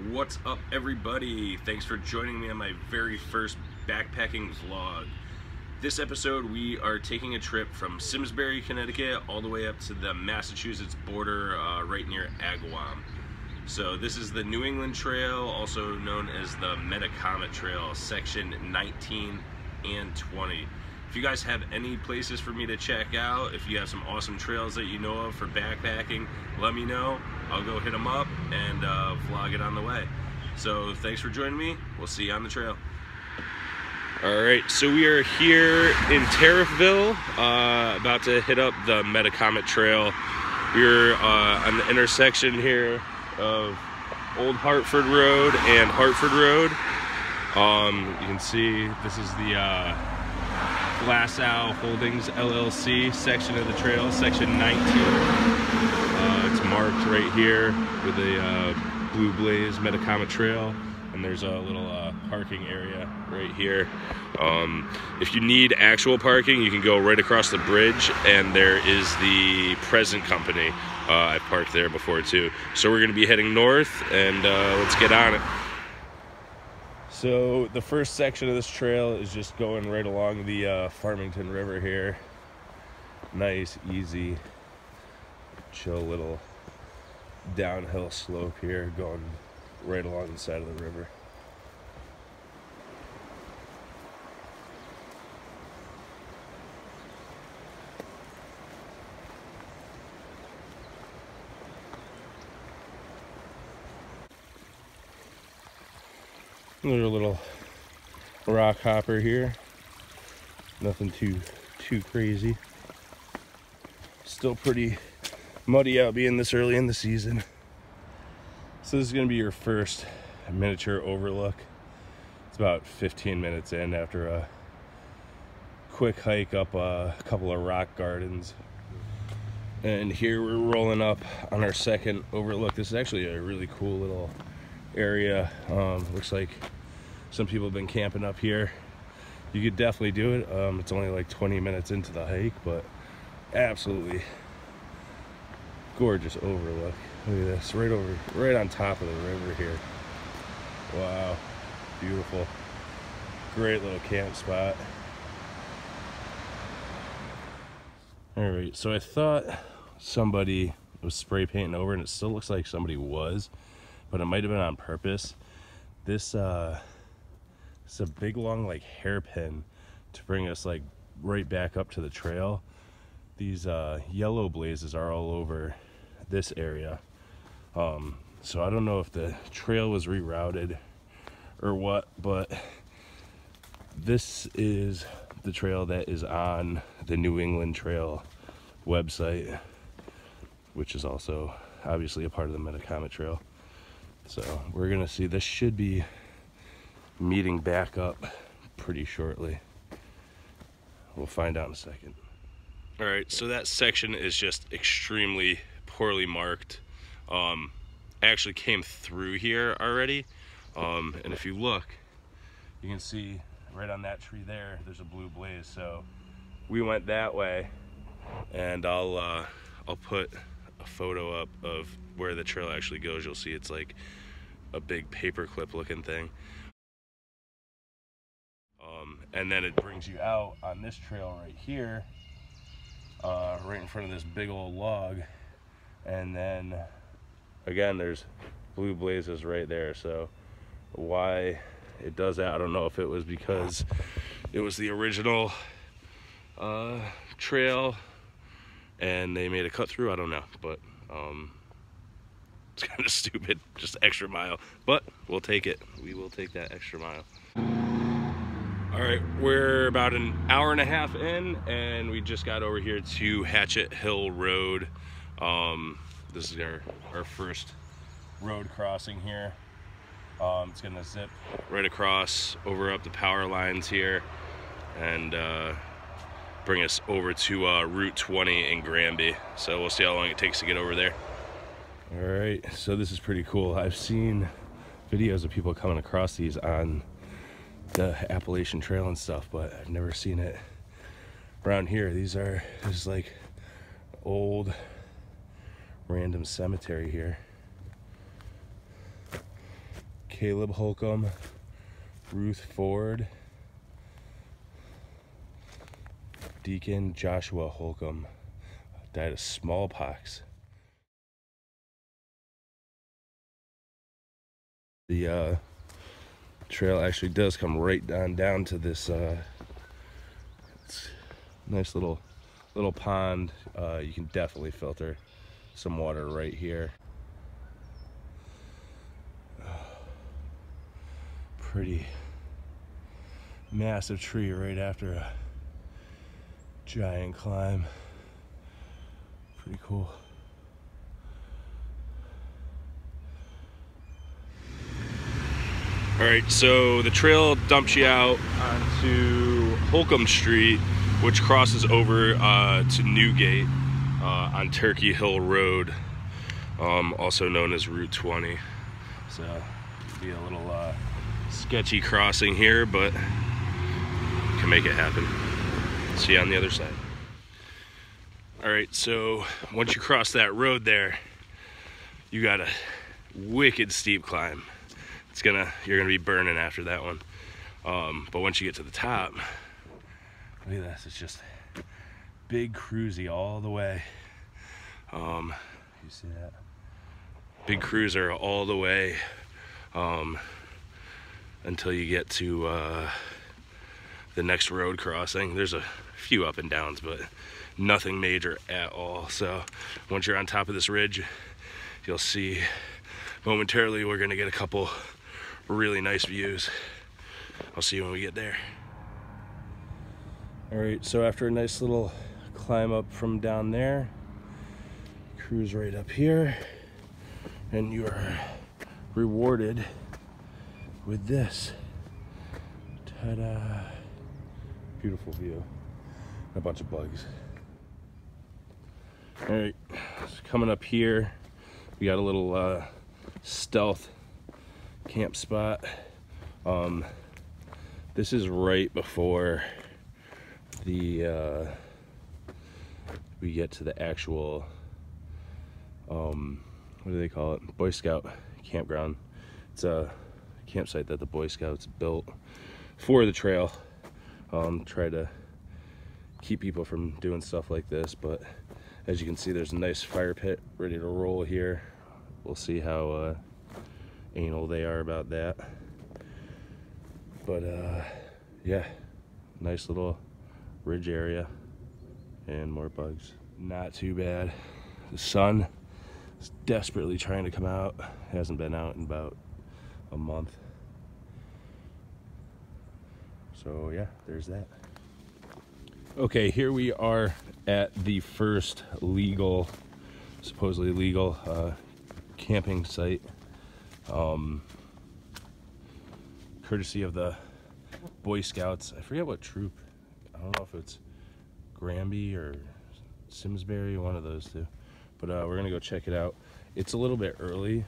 What's up, everybody? Thanks for joining me on my very first backpacking vlog. This episode we are taking a trip from Simsbury, Connecticut all the way up to the Massachusetts border right near Agawam. So this is the New England Trail, also known as the Metacomet Trail, section 19 and 20. If you guys have any places for me to check out, if you have some awesome trails that you know of for backpacking, let me know. I'll go hit them up and vlog it on the way. So thanks for joining me. We'll see you on the trail. Alright, so we are here in Tariffville, about to hit up the Metacomet Trail. We're on the intersection here of Old Hartford Road and Hartford Road. You can see this is the Glass Owl Holdings LLC section of the trail, section 19. It's marked right here with a blue blaze Metacomet Trail, and there's a little parking area right here. If you need actual parking, you can go right across the bridge, and there is the present company. I've parked there before too. So we're going to be heading north, and let's get on it. So the first section of this trail is just going right along the Farmington River here. Nice, easy, chill little downhill slope here going right along the side of the river. Another little rock hopper here. Nothing too crazy. Still pretty muddy out being this early in the season. So this is going to be your first miniature overlook. It's about 15 minutes in after a quick hike up a couple of rock gardens. And here we're rolling up on our second overlook. This is actually a really cool little area. Looks like some people have been camping up here. You could definitely do it. It's only like 20 minutes into the hike, but absolutely gorgeous overlook. Look at this, right on top of the river here. Wow, beautiful. Great little camp spot. All right, so I thought somebody was spray painting over, and it still looks like somebody was, but it might have been on purpose. This it's a big long like hairpin to bring us like right back up to the trail. These yellow blazes are all over this area. So I don't know if the trail was rerouted or what, but this is the trail that is on the New England Trail website, which is also obviously a part of the Metacomet Trail. So we're gonna see, this should be meeting back up pretty shortly. We'll find out in a second. All right, so that section is just extremely poorly marked. I actually came through here already, and if you look, you can see right on that tree there's a blue blaze. So we went that way, and I'll put a photo up of where the trail actually goes. You'll see it's like a big paperclip looking thing. And then it brings you out on this trail right here, right in front of this big old log. And then again, there's blue blazes right there. So why it does that, I don't know. If it was because it was the original trail and they made a cut through, I don't know. But it's kind of stupid, just extra mile, but we'll take it. We will take that extra mile. All right, we're about an hour and a half in, and we just got over here to Hatchet Hill Road. This is our first road crossing here. It's gonna zip right across, over up the power lines here, and bring us over to Route 20 in Granby. So we'll see how long it takes to get over there. All right, so this is pretty cool. I've seen videos of people coming across these on the Appalachian Trail and stuff, but I've never seen it around here. This is like old random cemetery here. Caleb Holcomb, Ruth Ford, Deacon Joshua Holcomb died of smallpox. The trail actually does come right down to this nice little pond. You can definitely filter some water right here. Pretty massive tree right after a giant climb. Pretty cool. All right, so the trail dumps you out onto Holcomb Street, which crosses over to Newgate on Turkey Hill Road, also known as Route 20. So it'll be a little sketchy crossing here, but can make it happen. See you on the other side. All right, so once you cross that road there, you got a wicked steep climb. You're gonna be burning after that one. But once you get to the top, look at this, it's just big cruisy all the way. You see that? Big cruiser all the way until you get to the next road crossing. There's a few up and downs, but nothing major at all. So once you're on top of this ridge, you'll see momentarily we're gonna get a couple really nice views. I'll see you when we get there. All right, so after a nice little climb up from down there, cruise right up here, and you are rewarded with this. Ta-da! Beautiful view. A bunch of bugs. All right, so coming up here, we got a little stealth camp spot. This is right before the we get to the actual what do they call it? Boy Scout campground. It's a campsite that the Boy Scouts built for the trail. Try to keep people from doing stuff like this, but as you can see, there's a nice fire pit ready to roll here. We'll see how anal they are about that, but yeah, nice little ridge area and more bugs. Not too bad. The sun is desperately trying to come out. Hasn't been out in about a month, so yeah, there's that. Okay, here we are at the first supposedly legal camping site, courtesy of the Boy Scouts. I forget what troop. I don't know if it's Granby or Simsbury, one of those two. But we're gonna go check it out. It's a little bit early.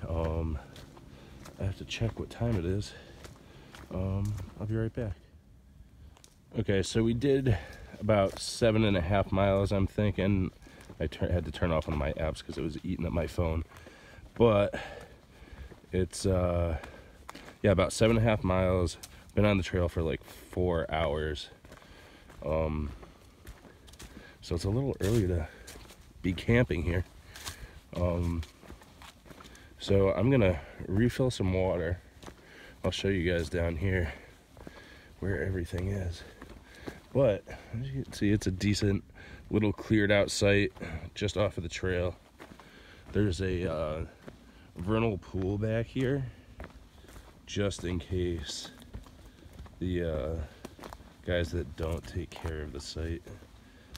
I have to check what time it is. I'll be right back. Okay, so we did about 7.5 miles, I'm thinking. I had to turn off one of my apps because it was eating up my phone. But it's yeah, about 7.5 miles. Been on the trail for like 4 hours. So it's a little early to be camping here. So I'm gonna refill some water. I'll show you guys down here where everything is. But as you can see, it's a decent little cleared out site just off of the trail. There's a vernal pool back here, just in case the guys that don't take care of the site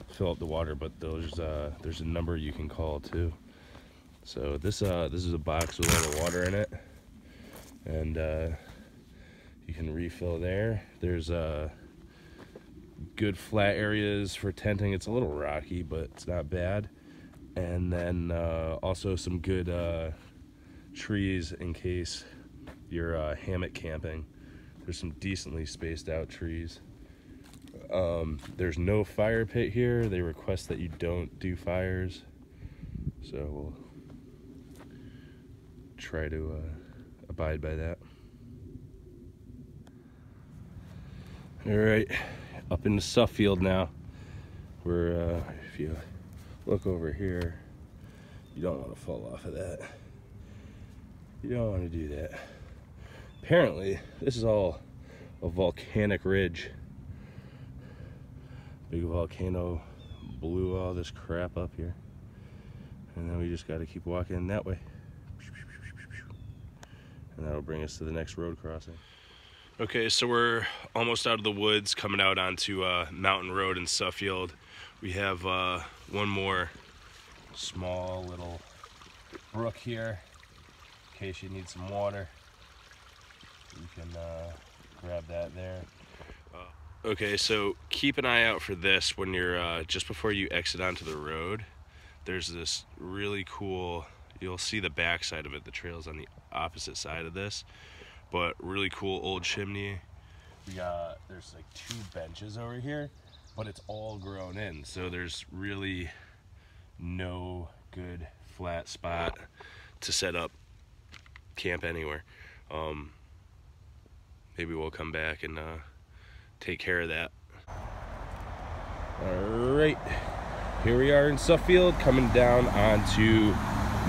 fill up the water. But there's a number you can call too. So this is a box with all the water in it, and you can refill there. There's good flat areas for tenting. It's a little rocky, but it's not bad. And then also some good trees in case you're hammock camping. There's some decently spaced out trees. There's no fire pit here. They request that you don't do fires, so we'll try to abide by that. All right, up in the Suffield now. We're, if you look over here, you don't want to fall off of that. You don't want to do that. Apparently, this is all a volcanic ridge. Big volcano blew all this crap up here. And then we just got to keep walking that way. And that'll bring us to the next road crossing. Okay, so we're almost out of the woods, coming out onto Mountain Road in Suffield. We have one more small little brook here in case you need some water. You can grab that there. Okay, so keep an eye out for this when you're just before you exit onto the road. There's this really cool, you'll see the back side of it, the trail's on the opposite side of this, but really cool old chimney. There's like 2 benches over here, but it's all grown in, so there's really no good flat spot to set up camp anywhere. Maybe we'll come back and take care of that. All right, here we are in Suffield, coming down onto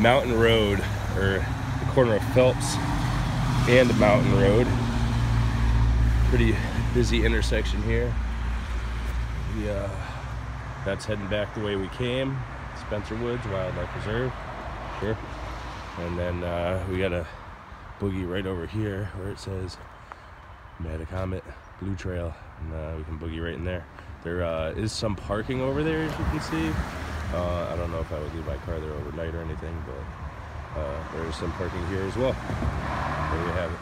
Mountain Road, or the corner of Phelps and Mountain Road. Pretty busy intersection here. That's heading back the way we came. Spencer Woods Wildlife Reserve. Sure. And then we got a boogie right over here where it says Metacomet Blue Trail, and we can boogie right in there. There is some parking over there, as you can see. I don't know if I would leave my car there overnight or anything, but there is some parking here as well. There you have it.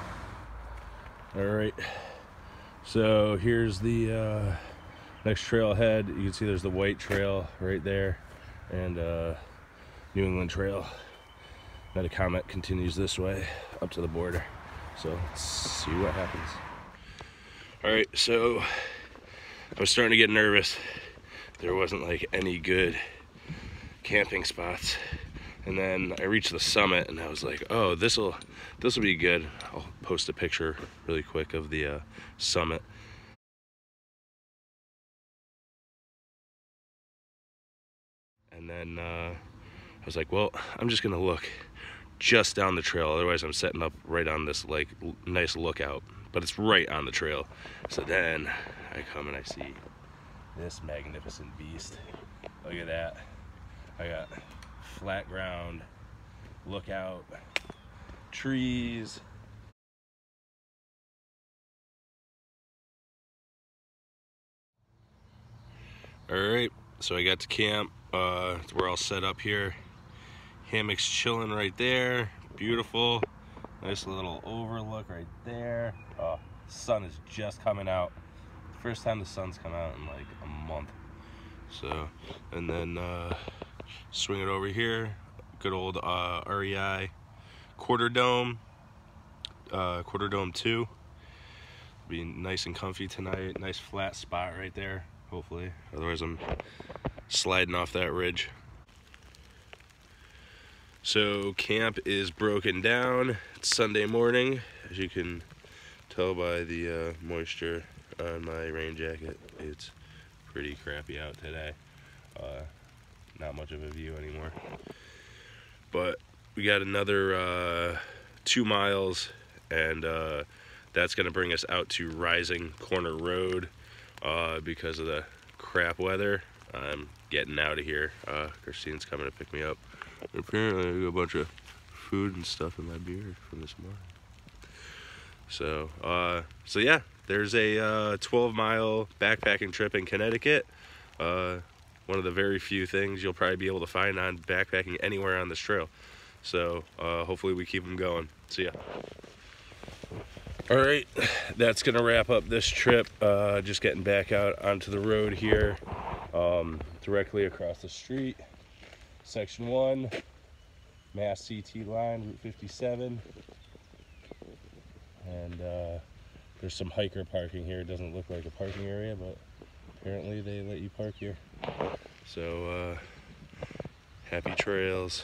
All right, so here's the next trailhead. You can see there's the White Trail right there, and New England Trail. Metacomet continues this way up to the border. So let's see what happens. All right, so I was starting to get nervous. There wasn't like any good camping spots. And then I reached the summit and I was like, oh, this'll be good. I'll post a picture really quick of the summit. And then I was like, well, I'm just gonna look just down the trail, otherwise I'm setting up right on this like nice lookout, but it's right on the trail. So then I come and I see this magnificent beast. Look at that. I got flat ground, lookout, trees. All right, so I got to camp. We're all set up here. Hammock's chilling right there. Beautiful. Nice little overlook right there. Oh, sun is just coming out. First time the sun's come out in like a month. So, and then swing it over here. Good old REI quarter dome 2. Be nice and comfy tonight. Nice flat spot right there, hopefully. Otherwise I'm sliding off that ridge. So camp is broken down. It's Sunday morning, as you can tell by the moisture on my rain jacket. It's pretty crappy out today. Not much of a view anymore. But we got another 2 miles, and that's gonna bring us out to Rising Corner Road. Because of the crap weather, I'm getting out of here. Christine's coming to pick me up. Apparently I got a bunch of food and stuff in my beard from this morning. So yeah, there's a 12-mile backpacking trip in Connecticut. One of the very few things you'll probably be able to find on backpacking anywhere on this trail. So hopefully we keep them going. See ya. All right, that's gonna wrap up this trip. Just getting back out onto the road here, directly across the street. Section 1, Mass CT line, Route 57. And there's some hiker parking here. It doesn't look like a parking area, but apparently they let you park here. So happy trails.